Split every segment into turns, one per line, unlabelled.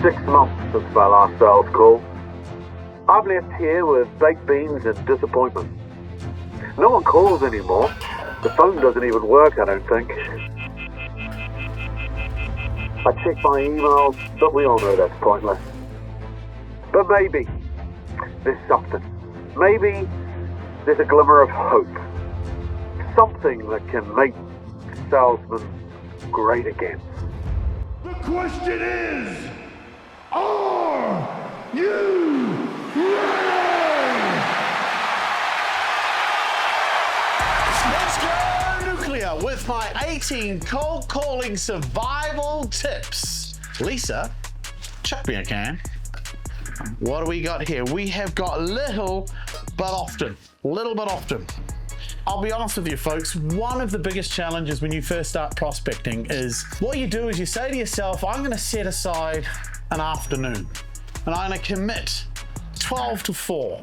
6 months since my last sales call. I've left here with baked beans and disappointment. No one calls anymore. The phone doesn't even work, I don't think. I check my emails, but we all know that's pointless. But maybe there's something. Maybe there's a glimmer of hope. Something that can make salesmen great again.
The question is, are you ready?
Let's go nuclear with my 18 cold calling survival tips. Lisa, chuck me a can. What do we got here? We have got little but often. Little but often. I'll be honest with you folks, one of the biggest challenges when you first start prospecting is what you do is you say to yourself, I'm going to set aside an afternoon and I'm going to commit 12 to 4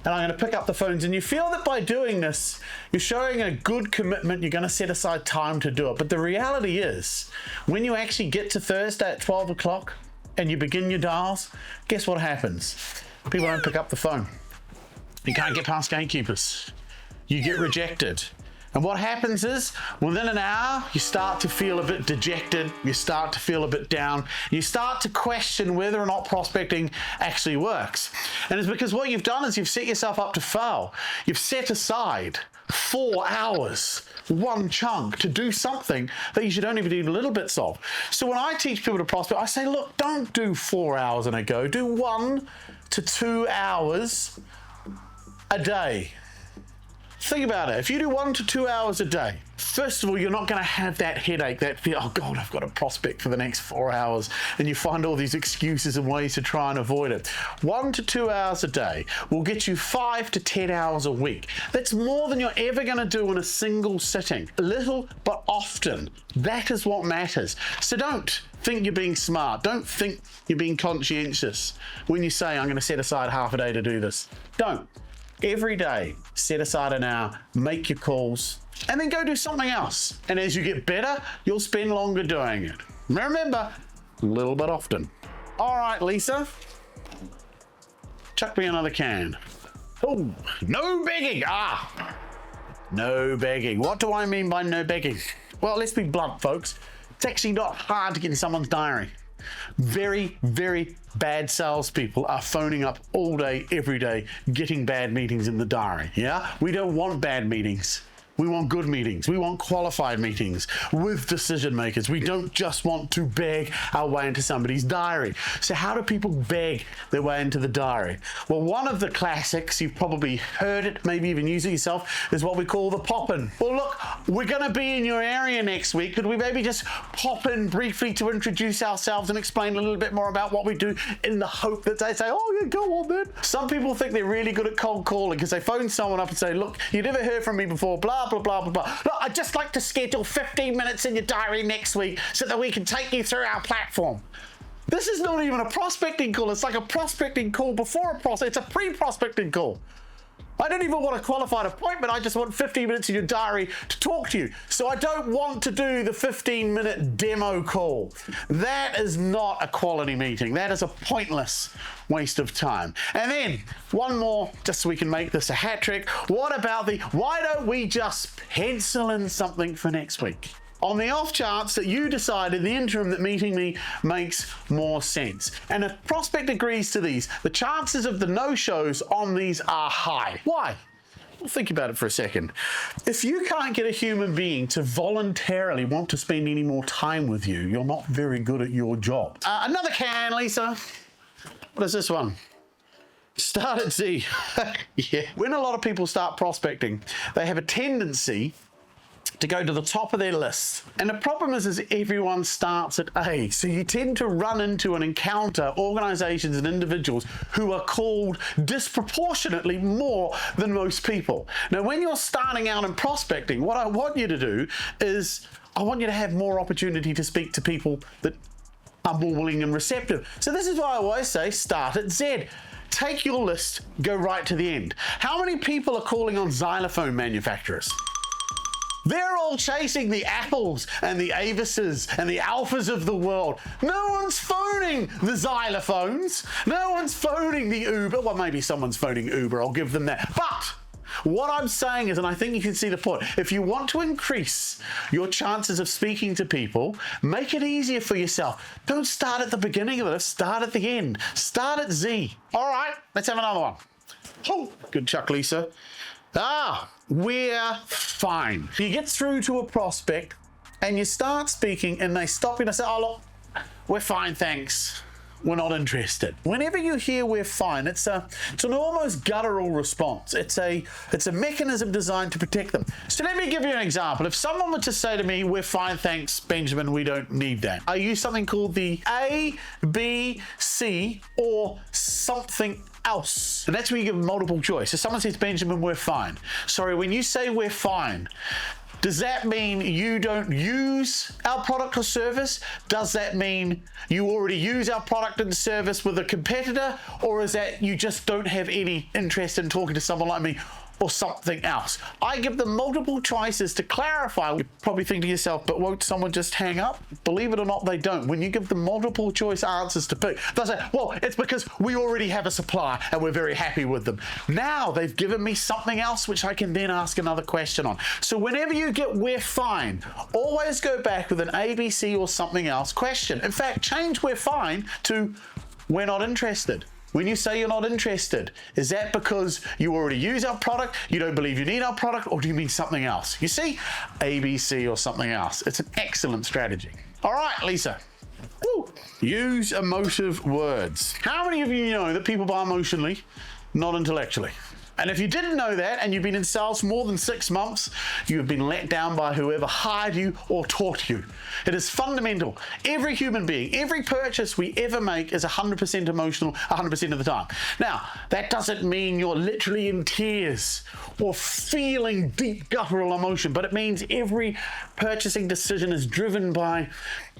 and I'm going to pick up the phones, and you feel that by doing this you're showing a good commitment, you're going to set aside time to do it. But the reality is when you actually get to Thursday at 12 o'clock and you begin your dials, guess what happens? People don't pick up the phone. You can't get past gatekeepers. You get rejected. And what happens is, within an hour, you start to feel a bit dejected, you start to feel a bit down, you start to question whether or not prospecting actually works. And it's because what you've done is you've set yourself up to fail. You've set aside 4 hours, one chunk, to do something that you should only be doing little bits of. So when I teach people to prospect, I say, look, don't do 4 hours in a go, do 1 to 2 hours a day. Think about it. If you do 1 to 2 hours a day, first of all, you're not going to have that headache, that feel, oh God, I've got to prospect for the next 4 hours. And you find all these excuses and ways to try and avoid it. 1 to 2 hours a day will get you 5 to 10 hours a week. That's more than you're ever going to do in a single sitting. Little but often. That is what matters. So don't think you're being smart. Don't think you're being conscientious when you say, I'm going to set aside half a day to do this. Don't. Every day, set aside an hour, make your calls, and then go do something else. And as you get better, you'll spend longer doing it. Remember, little but often. All right, Lisa, chuck me another can. Oh, no begging. No begging. What do I mean by no begging? Well, let's be blunt, folks. It's actually not hard to get in someone's diary. Very, very bad salespeople are phoning up all day, every day, getting bad meetings in the diary. Yeah? We don't want bad meetings. We want good meetings. We want qualified meetings with decision makers. We don't just want to beg our way into somebody's diary. So how do people beg their way into the diary? Well, one of the classics, you've probably heard it, maybe even use it yourself, is what we call the pop-in. Well, look, we're going to be in your area next week. Could we maybe just pop in briefly to introduce ourselves and explain a little bit more about what we do, in the hope that they say, oh, yeah, go on then. Some people think they're really good at cold calling because they phone someone up and say, look, you never heard from me before, blah, blah, blah, blah, blah. Look, I'd just like to schedule 15 minutes in your diary next week so that we can take you through our platform. This is not even a prospecting call. It's like a prospecting call before a prospect. It's a pre-prospecting call. I don't even want a qualified appointment. I just want 15 minutes in your diary to talk to you. So I don't want to do the 15-minute demo call. That is not a quality meeting. That is a pointless waste of time. And then one more, just so we can make this a hat trick. What about why don't we just pencil in something for next week? On the off chance that you decide in the interim that meeting me makes more sense. And if prospect agrees to these, the chances of the no-shows on these are high. Why? Well, think about it for a second. If you can't get a human being to voluntarily want to spend any more time with you, you're not very good at your job. Another can, Lisa. What is this one? Start at Z. Yeah. When a lot of people start prospecting, they have a tendency to go to the top of their list. And the problem is everyone starts at A. So you tend to run into and encounter organizations and individuals who are called disproportionately more than most people. Now, when you're starting out in prospecting, what I want you to do is I want you to have more opportunity to speak to people that are more willing and receptive. So this is why I always say start at Z. Take your list, go right to the end. How many people are calling on xylophone manufacturers? They're all chasing the Apples and the Avises and the Alphas of the world. No one's phoning the xylophones. No one's phoning the Uber. Well, maybe someone's phoning Uber. I'll give them that. But what I'm saying is, and I think you can see the point, if you want to increase your chances of speaking to people, make it easier for yourself. Don't start at the beginning of it. Start at the end. Start at Z. All right, let's have another one. Oh, good chuck, Lisa. We're fine. You get through to a prospect and you start speaking and they stop you and say, oh, look, we're fine, thanks. We're not interested. Whenever you hear we're fine, it's an almost guttural response. It's a mechanism designed to protect them. So let me give you an example. If someone were to say to me, we're fine, thanks, Benjamin, we don't need that. I use something called the A, B, C, or something else. And that's where you give multiple choice. If someone says, Benjamin, we're fine. Sorry, when you say we're fine, does that mean you don't use our product or service? Does that mean you already use our product and service with a competitor? Or is that you just don't have any interest in talking to someone like me? Or something else. I give them multiple choices to clarify. You probably think to yourself, but won't someone just hang up? Believe it or not, they don't. When you give them multiple choice answers to pick, they'll say, well, it's because we already have a supplier and we're very happy with them. Now they've given me something else which I can then ask another question on. So whenever you get we're fine, always go back with an ABC or something else question. In fact, change we're fine to we're not interested. When you say you're not interested, is that because you already use our product, you don't believe you need our product, or do you mean something else? You see, ABC or something else. It's an excellent strategy. All right, Lisa. Woo. Use emotive words. How many of you know that people buy emotionally, not intellectually? And if you didn't know that and you've been in sales for more than 6 months, you have been let down by whoever hired you or taught you. It is fundamental. Every human being, every purchase we ever make is 100% emotional 100% of the time. Now, that doesn't mean you're literally in tears or feeling deep guttural emotion, but it means every purchasing decision is driven by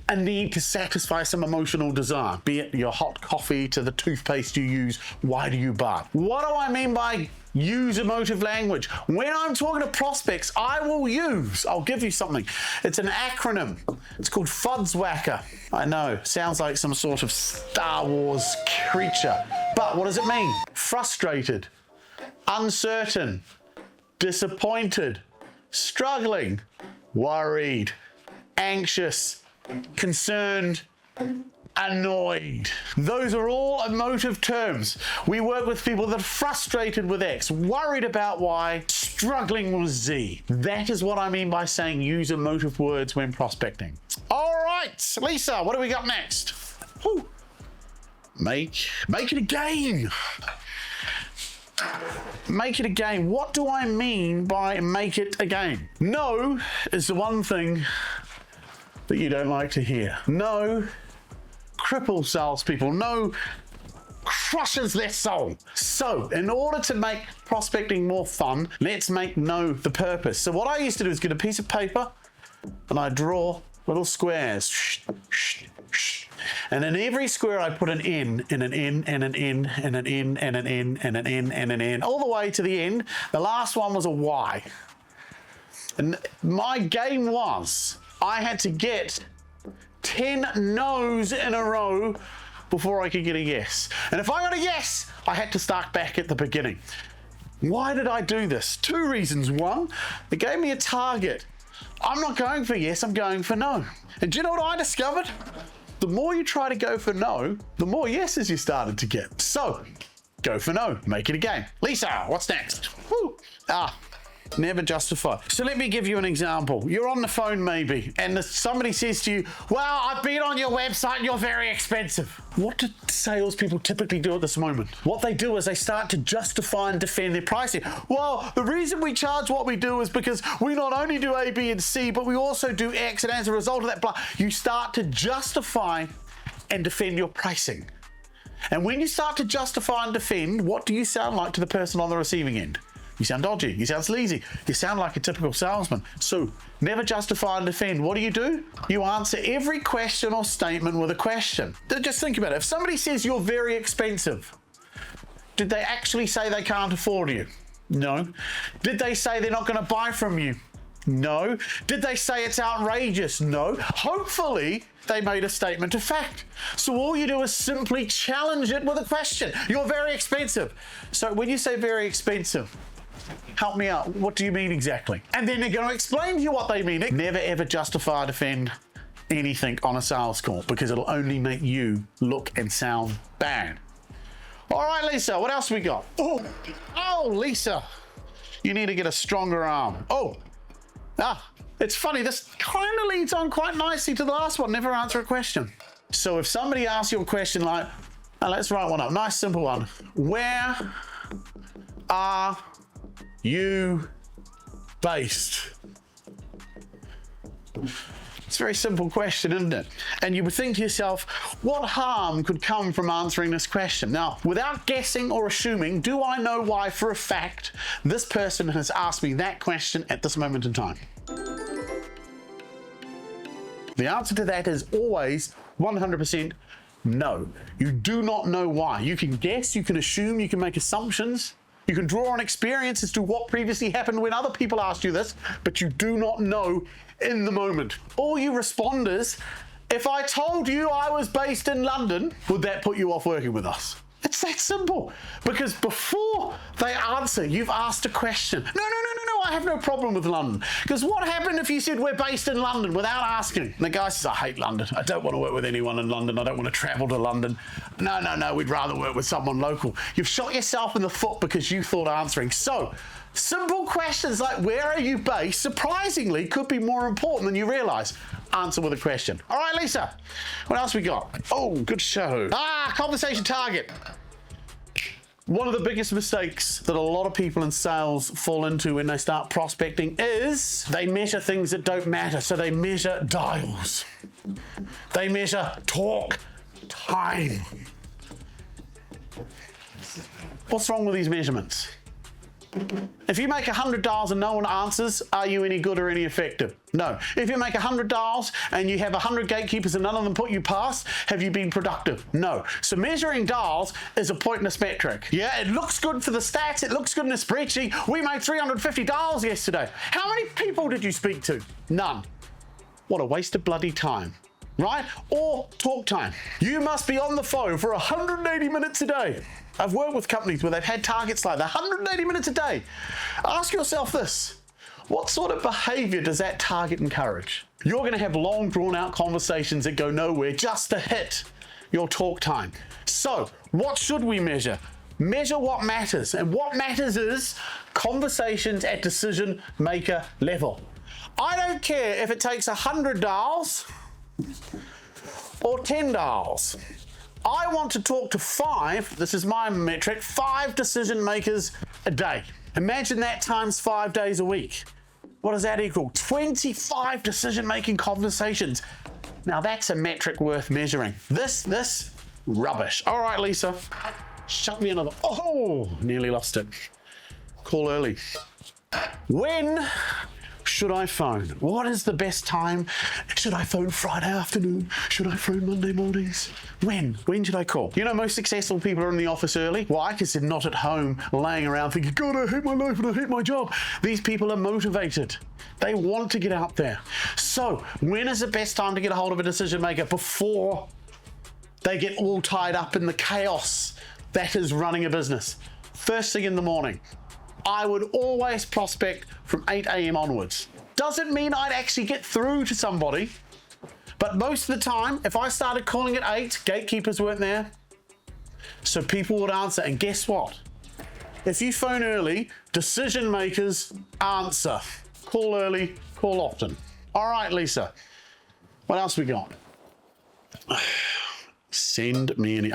a need to satisfy some emotional desire, be it your hot coffee to the toothpaste you use. Why do you buy? What do I mean by use emotive language? When I'm talking to prospects, I'll give you something. It's an acronym. It's called FUDSWACKER. I know, sounds like some sort of Star Wars creature. But what does it mean? Frustrated, uncertain, disappointed, struggling, worried, anxious, concerned, annoyed. Those are all emotive terms. We work with people that are frustrated with X, worried about Y, struggling with Z. That is what I mean by saying use emotive words when prospecting. All right, Lisa, what do we got next? Whew. Make it a game. Make it a game. What do I mean by make it a game? No is the one thing that you don't like to hear. No cripples salespeople. No crushes their soul. So in order to make prospecting more fun, let's make no the purpose. So what I used to do is get a piece of paper and I draw little squares. And in every square I put an N and an N and an N and an N and an N and an N and an N all the way to the end. The last one was a Y. And my game was I had to get 10 no's in a row before I could get a yes. And if I got a yes, I had to start back at the beginning. Why did I do this? 2 reasons. One, it gave me a target. I'm not going for yes, I'm going for no. And do you know what I discovered? The more you try to go for no, the more yeses you started to get. So, go for no, make it a game. Lisa, what's next? Woo. Never justify. So let me give you an example. You're on the phone maybe, and somebody says to you, well, I've been on your website and you're very expensive. What do salespeople typically do at this moment? What they do is they start to justify and defend their pricing. Well, the reason we charge what we do is because we not only do A, B, and C, but we also do X, and as a result of that, blah, you start to justify and defend your pricing. And when you start to justify and defend, what do you sound like to the person on the receiving end? You sound dodgy, you sound sleazy, you sound like a typical salesman. So never justify and defend. What do? You answer every question or statement with a question. Just think about it. If somebody says you're very expensive, did they actually say they can't afford you? No. Did they say they're not going to buy from you? No. Did they say it's outrageous? No. Hopefully, they made a statement of fact. So all you do is simply challenge it with a question. You're very expensive. So when you say very expensive, help me out. What do you mean exactly? And then they're going to explain to you what they mean. Never ever justify or defend anything on a sales call because it'll only make you look and sound bad. All right, Lisa, what else we got? Oh, Lisa, you need to get a stronger arm. It's funny, this kind of leads on quite nicely to the last one, never answer a question. So if somebody asks you a question like, let's write one up, nice simple one. Where are you based? It's a very simple question, isn't it? And you would think to yourself, what harm could come from answering this question? Now, without guessing or assuming, do I know why for a fact this person has asked me that question at this moment in time? The answer to that is always 100% no. You do not know why. You can guess, you can assume, you can make assumptions, you can draw on experience as to what previously happened when other people asked you this, but you do not know in the moment. All you respond is, if I told you I was based in London, would that put you off working with us? It's that simple. Because before they answer, you've asked a question. No, I have no problem with London. Because what happened if you said we're based in London without asking? And the guy says, I hate London. I don't want to work with anyone in London. I don't want to travel to London. No, we'd rather work with someone local. You've shot yourself in the foot because you thought answering. So, simple questions like where are you based, surprisingly, could be more important than you realize. Answer with a question. All right, Lisa, what else we got? Oh, good show. Conversation target. One of the biggest mistakes that a lot of people in sales fall into when they start prospecting is they measure things that don't matter. So they measure dials. They measure talk time. What's wrong with these measurements? If you make 100 dials and no one answers, are you any good or any effective? No. If you make 100 dials and you have 100 gatekeepers and none of them put you past, have you been productive? No. So measuring dials is a pointless metric. Yeah, it looks good for the stats, it looks good in a spreadsheet. We made 350 dials yesterday. How many people did you speak to? None. What a waste of bloody time. Right? Or talk time. You must be on the phone for 180 minutes a day. I've worked with companies where they've had targets like that, 180 minutes a day. Ask yourself this, what sort of behavior does that target encourage? You're going to have long, drawn-out conversations that go nowhere just to hit your talk time. So, what should we measure? Measure what matters, and what matters is conversations at decision maker level. I don't care if it takes 100 dials or 10 dials. I want to talk to 5, this is my metric, 5 decision makers a day. Imagine that times 5 days a week. What does that equal? 25 decision-making conversations. Now that's a metric worth measuring. This, rubbish. All right, Lisa, shut me another. Oh, nearly lost it. Call early. When should I phone? What is the best time? Should I phone Friday afternoon? Should I phone Monday mornings? When? When should I call? You know, most successful people are in the office early. Why? Because they're not at home laying around thinking, God, I hate my life and I hate my job. These people are motivated. They want to get out there. So, when is the best time to get a hold of a decision maker? Before they get all tied up in the chaos that is running a business. First thing in the morning. I would always prospect from 8 a.m. onwards. Doesn't mean I'd actually get through to somebody, but most of the time, if I started calling at 8, gatekeepers weren't there, so people would answer. And guess what? If you phone early, decision makers answer. Call early, call often. All right, Lisa, what else we got? Send me an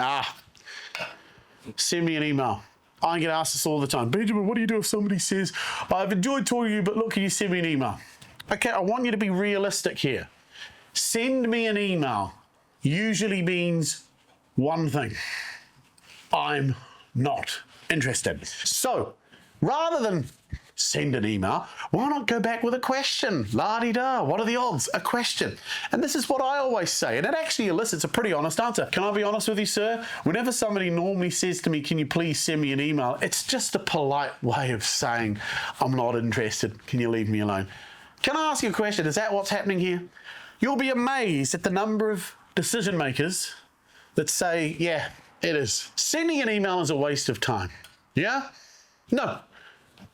email. I get asked this all the time. Benjamin, what do you do if somebody says, I've enjoyed talking to you, but look, can you send me an email? Okay, I want you to be realistic here. Send me an email usually means one thing. I'm not interested. So, rather than send an email, why not go back with a question? La-di-da, what are the odds? A question. And this is what I always say, and it actually elicits a pretty honest answer. Can I be honest with you, sir? Whenever somebody normally says to me, can you please send me an email? It's just a polite way of saying, I'm not interested. Can you leave me alone? Can I ask you a question? Is that what's happening here? You'll be amazed at the number of decision makers that say, yeah, it is. Sending an email is a waste of time. Yeah? No.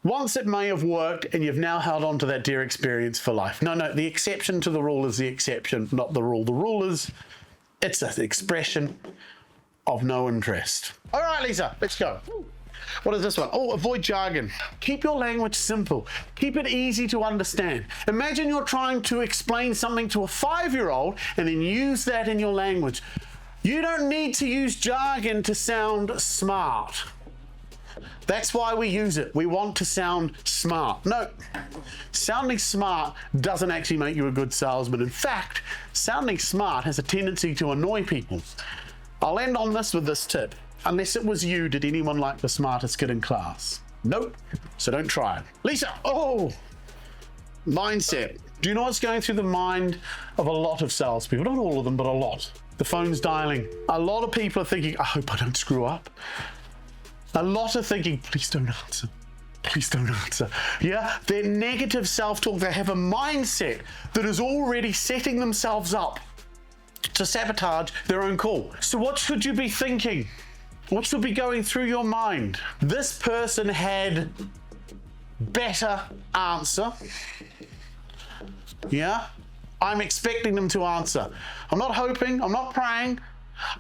Once it may have worked and you've now held on to that dear experience for life. No, the exception to the rule is the exception, not the rule. The rule is, it's an expression of no interest. All right, Lisa, let's go. What is this one? Oh, avoid jargon. Keep your language simple. Keep it easy to understand. Imagine you're trying to explain something to a 5-year-old and then use that in your language. You don't need to use jargon to sound smart. That's why we use it. We want to sound smart. No, sounding smart doesn't actually make you a good salesman. In fact, sounding smart has a tendency to annoy people. I'll end on this with this tip. Unless it was you, did anyone like the smartest kid in class? Nope, so don't try it. Lisa, mindset. Do you know what's going through the mind of a lot of salespeople? Not all of them, but a lot. The phone's dialing. A lot of people are thinking, I hope I don't screw up. A lot are thinking, please don't answer. Please don't answer. Yeah, their negative self-talk, they have a mindset that is already setting themselves up to sabotage their own call. So what should you be thinking? What should be going through your mind? This person had better answer. Yeah, I'm expecting them to answer. I'm not hoping, I'm not praying.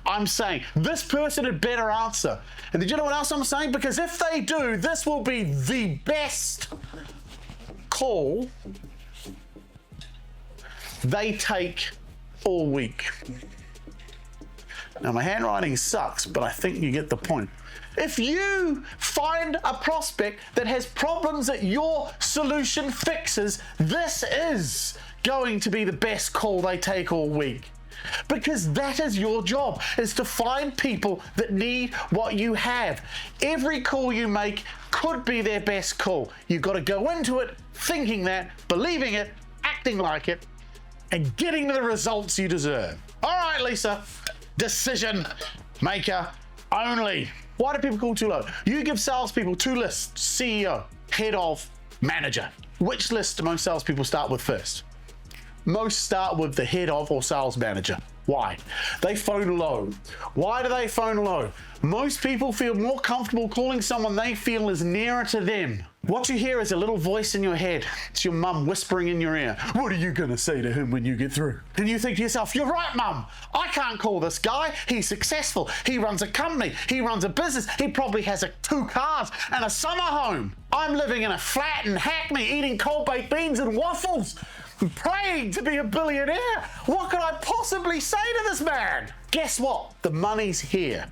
I'm saying this person had better answer. And did you know what else I'm saying? Because if they do, this will be the best call they take all week. Now, my handwriting sucks, but I think you get the point. If you find a prospect that has problems that your solution fixes, this is going to be the best call they take all week. Because that is your job, is to find people that need what you have. Every call you make could be their best call. You've got to go into it thinking that, believing it, acting like it, and getting the results you deserve. All right, Lisa. Decision maker only. Why do people call too low? You give salespeople 2 lists: CEO, head of, manager. Which list do most salespeople start with first? Most start with the head of or sales manager. Why? They phone low. Why do they phone low? Most people feel more comfortable calling someone they feel is nearer to them. What you hear is a little voice in your head. It's your mum whispering in your ear. What are you going to say to him when you get through? And you think to yourself, you're right, mum. I can't call this guy. He's successful. He runs a company. He runs a business. He probably has 2 cars and a summer home. I'm living in a flat in Hackney eating cold baked beans and waffles. I'm praying to be a billionaire. What could I possibly say to this man? Guess what? The money's here.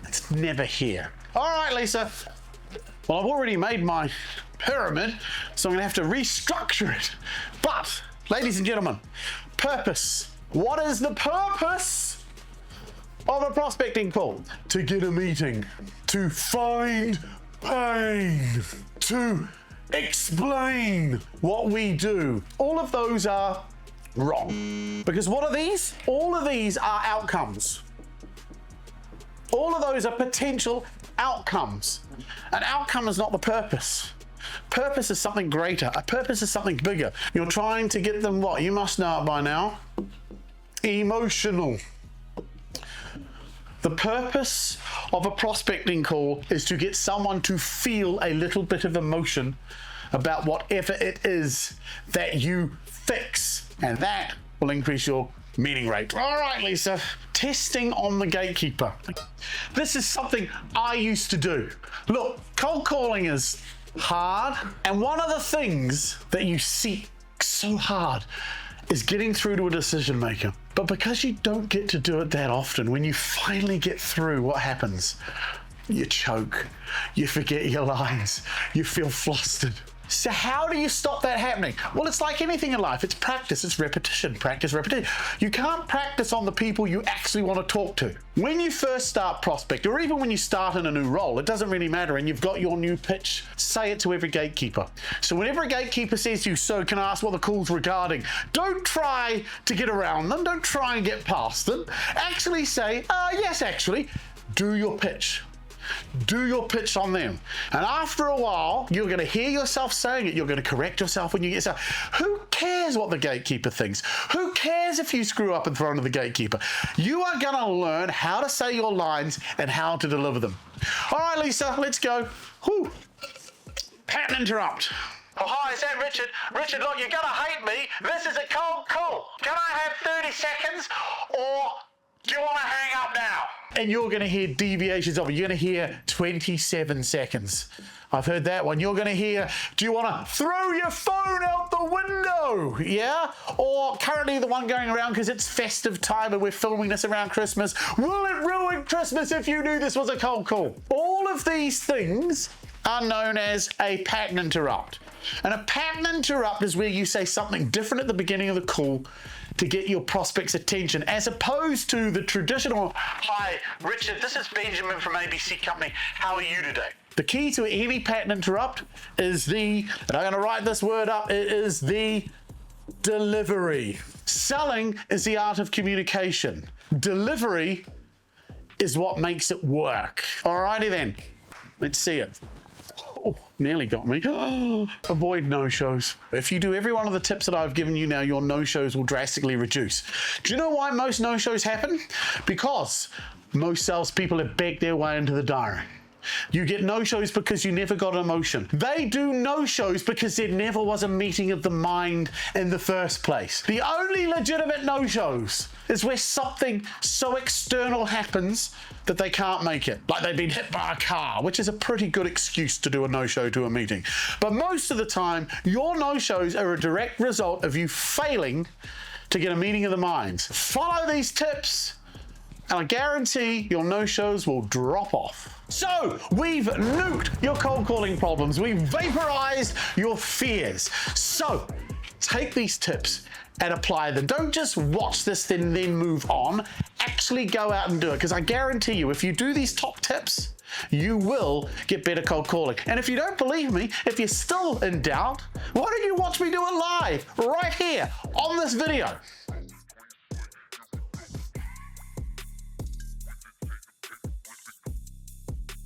It's never here. All right, Lisa. Well, I've already made my pyramid, so I'm going to have to restructure it. But, ladies and gentlemen, purpose. What is the purpose of a prospecting call? To get a meeting, to find pain, to explain what we do. All of those are wrong. Because what are these? All of these are outcomes. All of those are potential outcomes. An outcome is not the purpose. Purpose is something greater. A purpose is something bigger. You're trying to get them what? You must know it by now. Emotional. The purpose of a prospecting call is to get someone to feel a little bit of emotion about whatever it is that you fix. And that will increase your meeting rate. All right, Lisa. Testing on the gatekeeper. This is something I used to do. Look, cold calling is hard. And one of the things that you seek so hard is getting through to a decision maker. But because you don't get to do it that often, when you finally get through, what happens? You choke, you forget your lines, you feel flustered. So how do you stop that happening? Well, it's like anything in life. It's practice, it's repetition, practice, repetition. You can't practice on the people you actually want to talk to. When you first start prospecting, or even when you start in a new role, it doesn't really matter, and you've got your new pitch, say it to every gatekeeper. So whenever a gatekeeper says to you, so can I ask what the call's regarding? Don't try to get around them. Don't try and get past them. Actually say, yes, actually, do your pitch. Do your pitch on them. And after a while, you're going to hear yourself saying it. You're going to correct yourself when you get stuff. Who cares what the gatekeeper thinks? Who cares if you screw up in front of the gatekeeper? You are going to learn how to say your lines and how to deliver them. All right, Lisa, let's go. Whew. Pattern interrupt. Oh, hi, is that Richard? Richard, look, you're going to hate me. This is a cold call. Can I have 30 seconds? Or do you want to hang up now? And you're going to hear deviations of it. You're going to hear 27 seconds. I've heard that one. You're going to hear, do you want to throw your phone out the window? Yeah? Or currently the one going around because it's festive time and we're filming this around Christmas. Will it ruin Christmas if you knew this was a cold call? All of these things are known as a pattern interrupt. And a pattern interrupt is where you say something different at the beginning of the call to get your prospect's attention, as opposed to the traditional, hi, Richard, this is Benjamin from ABC Company. How are you today? The key to any pattern interrupt is and I'm going to write this word up, it is the delivery. Selling is the art of communication. Delivery is what makes it work. Alrighty then, let's see it. Oh, nearly got me. Avoid no-shows. If you do every one of the tips that I've given you now, your no-shows will drastically reduce. Do you know why most no-shows happen? Because most salespeople have begged their way into the diary. You get no-shows because you never got emotion. They do no-shows because there never was a meeting of the mind in the first place. The only legitimate no-shows is where something so external happens that they can't make it. Like they've been hit by a car, which is a pretty good excuse to do a no-show to a meeting. But most of the time, your no-shows are a direct result of you failing to get a meeting of the minds. Follow these tips, and I guarantee your no-shows will drop off. So, we've nuked your cold calling problems. We've vaporized your fears. So, take these tips and apply them. Don't just watch this then move on. Actually go out and do it, because I guarantee you, if you do these top tips, you will get better cold calling. And if you don't believe me, if you're still in doubt, why don't you watch me do it live right here on this video?